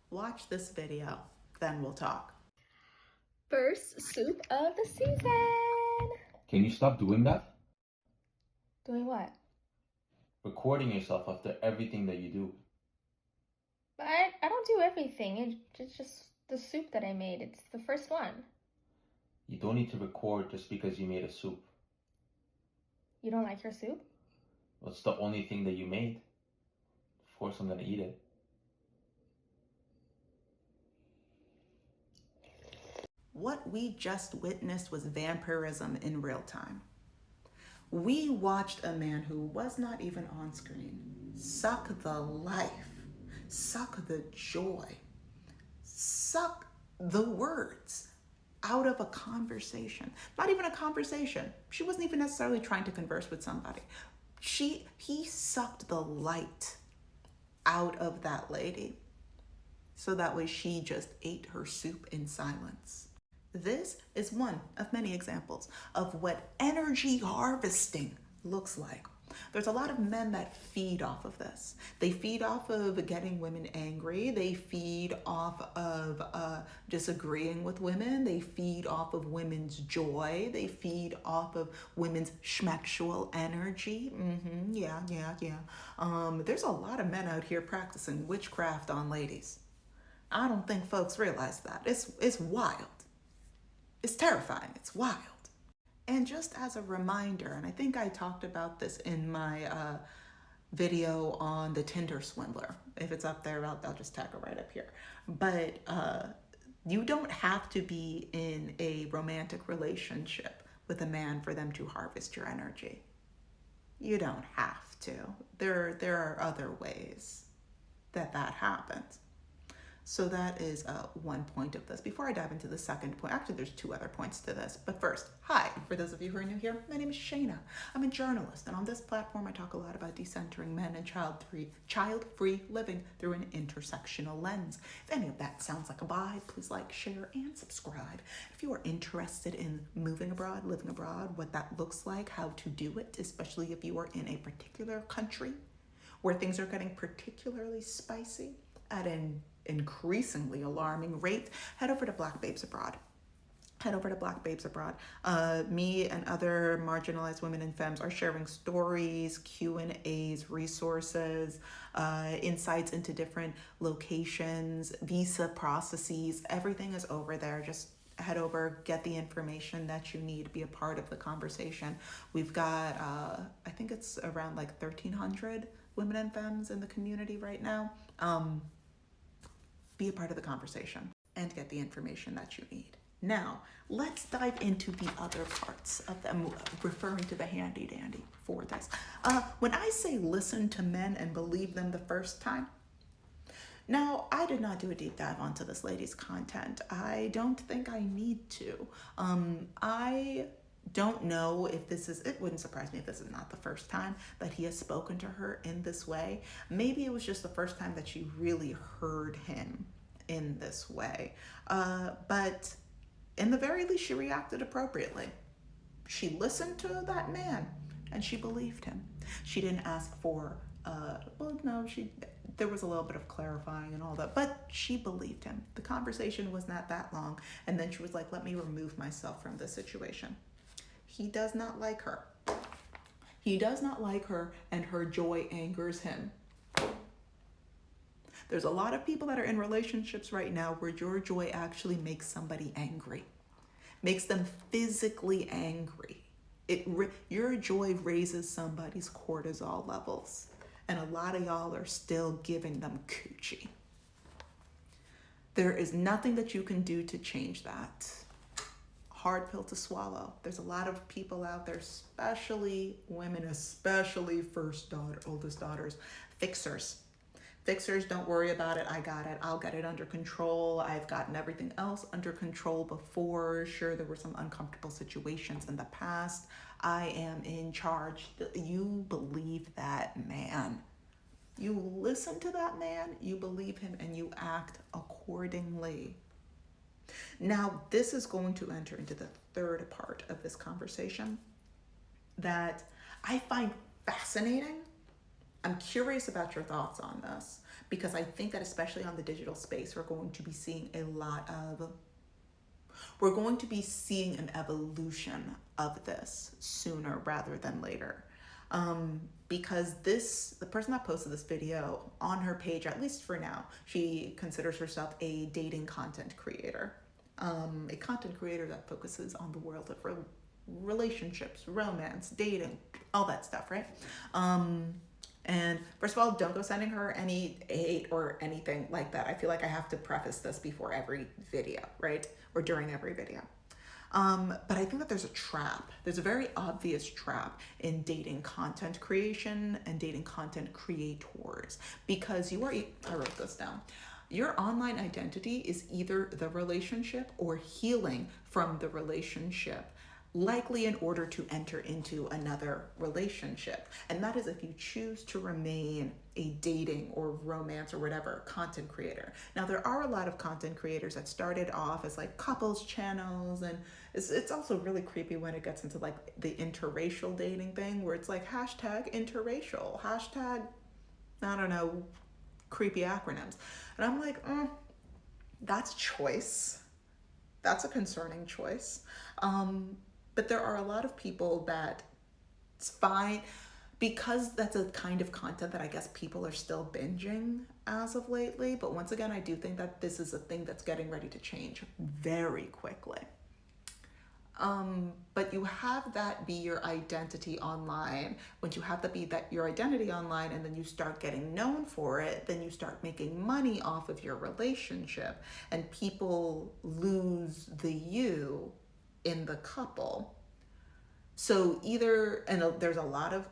Watch this video, then we'll talk. First soup of the season. Can you stop doing that? Doing what? Recording yourself after everything that you do. But I don't do everything. It's just the soup that I made. It's the first one. You don't need to record just because you made a soup. You don't like your soup? Well, it's the only thing that you made. Of course I'm gonna eat it. What we just witnessed was vampirism in real time. We watched a man who was not even on screen suck the life, suck the joy, suck the words out of a conversation. Not even a conversation. She wasn't even necessarily trying to converse with somebody. He sucked the light out of that lady, so that way she just ate her soup in silence. This is one of many examples of what energy harvesting looks like. There's a lot of men that feed off of this. They feed off of getting women angry. They feed off of disagreeing with women. They feed off of women's joy. They feed off of women's schmexual energy. Yeah. There's a lot of men out here practicing witchcraft on ladies. I don't think folks realize that. It's wild. It's terrifying. It's wild. And just as a reminder, and I think I talked about this in my video on the Tinder swindler. If it's up there, I'll just tag it right up here. But you don't have to be in a romantic relationship with a man for them to harvest your energy. You don't have to. There are other ways that happens. So that is one point of this. Before I dive into the second point, actually there's two other points to this. But first, hi, for those of you who are new here, my name is Shayna. I'm a journalist, and on this platform I talk a lot about decentering men and child-free living through an intersectional lens. If any of that sounds like a vibe, please like, share, and subscribe. If you are interested in moving abroad, living abroad, what that looks like, how to do it, especially if you are in a particular country where things are getting particularly spicy at an increasingly alarming rate, head over to Black Babes Abroad. Me and other marginalized women and femmes are sharing stories, Q&As, resources, insights into different locations, visa processes. Everything is over there. Just head over, get the information that you need, be a part of the conversation. We've got, I think it's around like 1,300 women and femmes in the community right now. Be a part of the conversation and get the information that you need. Now, let's dive into the other parts of them, referring to the handy dandy for this. When I say listen to men and believe them the first time, now, I did not do a deep dive onto this lady's content. I don't think I need to. I don't know if it wouldn't surprise me if this is not the first time that he has spoken to her in this way. Maybe it was just the first time that she really heard him in this way. But in the very least, she reacted appropriately. She listened to that man and she believed him. She didn't ask for, there was a little bit of clarifying and all that, but she believed him. The conversation was not that long. And then she was like, let me remove myself from this situation. He does not like her. He does not like her, and her joy angers him. There's a lot of people that are in relationships right now where your joy actually makes somebody angry, makes them physically angry. Your joy raises somebody's cortisol levels, and a lot of y'all are still giving them coochie. There is nothing that you can do to change that. Hard pill to swallow. There's a lot of people out there, especially women, especially oldest daughters, fixers. Fixers, don't worry about it. I got it. I'll get it under control. I've gotten everything else under control before. Sure, there were some uncomfortable situations in the past. I am in charge. You believe that man. You listen to that man, you believe him, and you act accordingly. Now, this is going to enter into the third part of this conversation that I find fascinating. I'm curious about your thoughts on this, because I think that especially on the digital space, we're going to be seeing an evolution of this sooner rather than later. Because the person that posted this video on her page, at least for now, she considers herself a dating content creator. A content creator that focuses on the world of relationships, romance, dating, all that stuff, right? And first of all, don't go sending her any hate or anything like that. I feel like I have to preface this before every video, right? Or during every video. But I think that there's a trap. There's a very obvious trap in dating content creation and dating content creators, because I wrote this down. Your online identity is either the relationship or healing from the relationship, likely in order to enter into another relationship. And that is if you choose to remain a dating or romance or whatever content creator. Now, there are a lot of content creators that started off as like couples channels, and it's also really creepy when it gets into like the interracial dating thing, where it's like hashtag interracial, hashtag, I don't know, creepy acronyms. And I'm like, that's choice. That's a concerning choice. But there are a lot of people that it's fine, because that's a kind of content that I guess people are still binging as of lately. But once again, I do think that this is a thing that's getting ready to change very quickly. But you have that be your identity online. Once you have that be your identity online, and then you start getting known for it, then you start making money off of your relationship, and people lose the you in the couple. So there's a lot of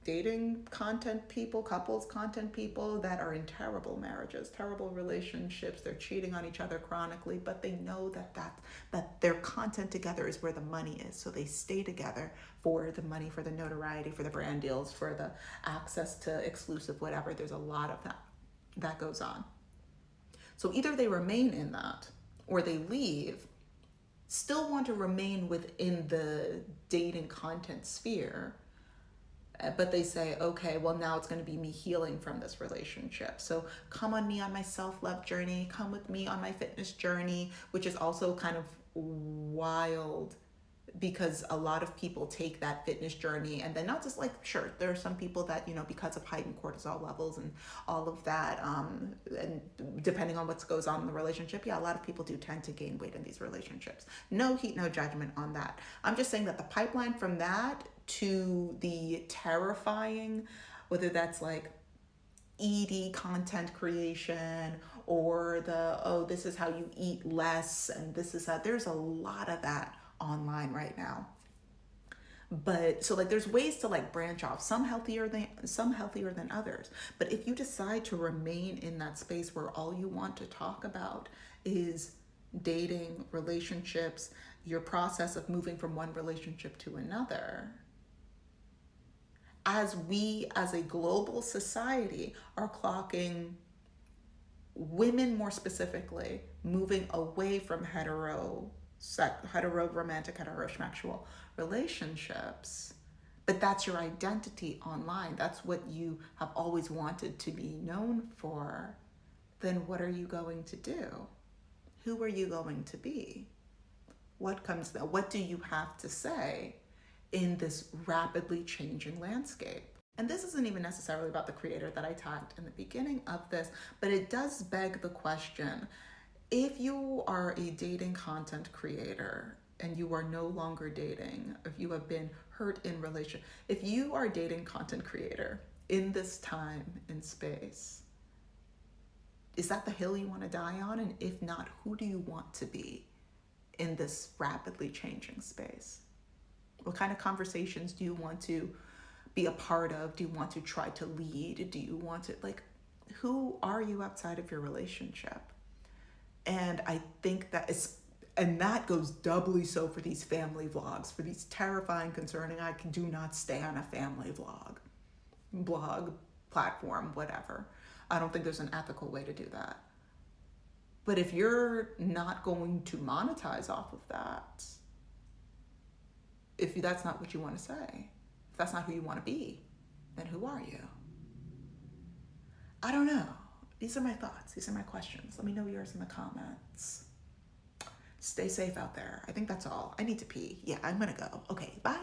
dating content people, couples content people that are in terrible marriages, terrible relationships. They're cheating on each other chronically, but they know that their content together is where the money is. So they stay together for the money, for the notoriety, for the brand deals, for the access to exclusive whatever. There's a lot of that goes on. So either they remain in that or they leave, still want to remain within the dating content sphere, but they say, okay, well, now it's going to be me healing from this relationship. So come on me on my self-love journey, come with me on my fitness journey, which is also kind of wild, because a lot of people take that fitness journey and then not just like, sure, there are some people that, because of heightened cortisol levels and all of that, and depending on what goes on in the relationship, a lot of people do tend to gain weight in these relationships. No heat, no judgment on that. I'm just saying that the pipeline from that to the terrifying, whether that's like ED content creation or this is how you eat less, and this is how, there's a lot of that online right now. But so like there's ways to like branch off, some healthier than others. But if you decide to remain in that space where all you want to talk about is dating, relationships, your process of moving from one relationship to another, as we as a global society are clocking women more specifically moving away from romantic, heterosexual relationships, but that's your identity online, that's what you have always wanted to be known for, then what are you going to do? Who are you going to be? What do you have to say in this rapidly changing landscape? And this isn't even necessarily about the creator that I tagged in the beginning of this, but it does beg the question: if you are a dating content creator and you are no longer dating, if you have been hurt in relationship, if you are a dating content creator in this time and space, is that the hill you want to die on? And if not, who do you want to be in this rapidly changing space? What kind of conversations do you want to be a part of? Do you want to try to lead? Do you want to, who are you outside of your relationship? And I think that goes doubly so for these family vlogs, for these terrifying, concerning, I do not stand a family blog, platform, whatever. I don't think there's an ethical way to do that. But if you're not going to monetize off of that, if that's not what you want to say, if that's not who you want to be, then who are you? I don't know. These are my thoughts. These are my questions. Let me know yours in the comments. Stay safe out there. I think that's all. I need to pee. Yeah, I'm gonna go. Okay, bye.